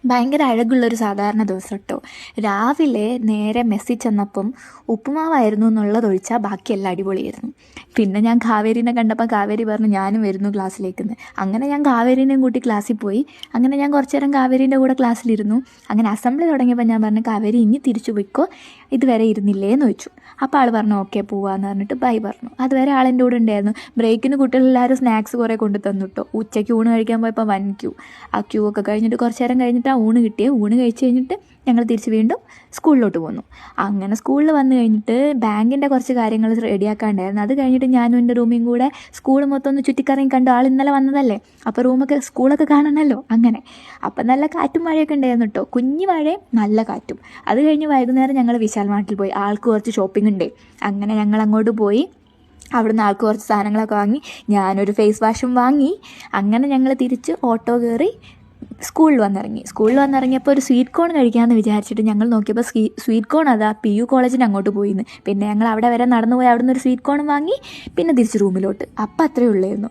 ഭയങ്കര അഴകുള്ളൊരു സാധാരണ ദിവസം കേട്ടോ. രാവിലെ നേരെ മെസ്സിൽ ചെന്നപ്പം ഉപ്പുമാവായിരുന്നു എന്നുള്ളതൊഴിച്ചാൽ ബാക്കിയെല്ലാം അടിപൊളിയായിരുന്നു. പിന്നെ ഞാൻ കാവേരീനെ കണ്ടപ്പോൾ കാവേരി പറഞ്ഞു ഞാനും വരുന്നു ക്ലാസ്സിലേക്കെന്ന്. അങ്ങനെ ഞാൻ കാവേരീനെയും കൂട്ടി ക്ലാസ്സിൽ പോയി. അങ്ങനെ ഞാൻ കുറച്ച് നേരം കാവേരീൻ്റെ കൂടെ ക്ലാസ്സിലിരുന്നു. അങ്ങനെ അസംബ്ലി തുടങ്ങിയപ്പോൾ ഞാൻ പറഞ്ഞു കാവേരി ഇനി തിരിച്ചു പോയിക്കോ, ഇതുവരെ ഇരുന്നില്ലേ എന്ന് ചോദിച്ചു. അപ്പോൾ ആൾ പറഞ്ഞു ഓക്കെ പോവാന്ന് പറഞ്ഞിട്ട് ബൈ പറഞ്ഞു. അതുവരെ ആളെൻ്റെ കൂടെ ഉണ്ടായിരുന്നു. ബ്രേക്കിന് കുട്ടികളെല്ലാവരും സ്നാക്സ് കുറേ കൊണ്ട് തന്നു കേട്ടോ. ഉച്ചയ്ക്ക് ഊണ് കഴിക്കാൻ പോയപ്പോൾ വൻ ക്യൂ. ആ ക്യൂ ഒക്കെ കഴിഞ്ഞിട്ട് കുറച്ച് നേരം കഴിഞ്ഞിട്ട് ആ ഊണ് കിട്ടിയത്. ഊണ് കഴിച്ച് കഴിഞ്ഞിട്ട് ഞങ്ങൾ തിരിച്ച് വീണ്ടും സ്കൂളിലോട്ട് പോന്നു. അങ്ങനെ സ്കൂളിൽ വന്നു കഴിഞ്ഞിട്ട് ബാങ്കിൻ്റെ കുറച്ച് കാര്യങ്ങൾ റെഡിയാക്കാണ്ടായിരുന്നു. അത് കഴിഞ്ഞിട്ട് ഞാനും എൻ്റെ റൂമിയും കൂടെ സ്കൂൾ മൊത്തം ഒന്ന് ചുറ്റിക്കറങ്ങി കണ്ടു. ആൾ ഇന്നലെ വന്നതല്ലേ, അപ്പോൾ സ്കൂളൊക്കെ കാണണമല്ലോ. അങ്ങനെ അപ്പം നല്ല കാറ്റും മഴയൊക്കെ ഉണ്ടായിരുന്നു കേട്ടോ. കുഞ്ഞു മഴയും നല്ല കാറ്റും. അത് കഴിഞ്ഞ് വൈകുന്നേരം ഞങ്ങൾ വിശാൽ മാർട്ടിൽ പോയി. ആൾക്ക് കുറച്ച് ഷോപ്പിംഗ് ഉണ്ട്. അങ്ങനെ ഞങ്ങൾ അങ്ങോട്ട് പോയി. അവിടുന്ന് ആൾക്ക് കുറച്ച് സാധനങ്ങളൊക്കെ വാങ്ങി. ഞാനൊരു ഫേസ് വാഷും വാങ്ങി. അങ്ങനെ ഞങ്ങൾ തിരിച്ച് ഓട്ടോ കയറി സ്കൂളിൽ വന്നിറങ്ങിയപ്പോൾ ഒരു സ്വീറ്റ് കോൺ കഴിക്കാമെന്ന് വിചാരിച്ചിട്ട് ഞങ്ങൾ നോക്കിയപ്പോൾ സ്വീറ്റ് കോൺ അതാ PU കോളേജിന് അങ്ങോട്ട് പോയിന്ന്. പിന്നെ ഞങ്ങൾ അവിടെ വരെ നടന്നു പോയി. അവിടെ നിന്ന് ഒരു സ്വീറ്റ് കോണും വാങ്ങി. പിന്നെ തിരിച്ച് റൂമിലോട്ട്. അപ്പം അത്രയേ ഉള്ളായിരുന്നു.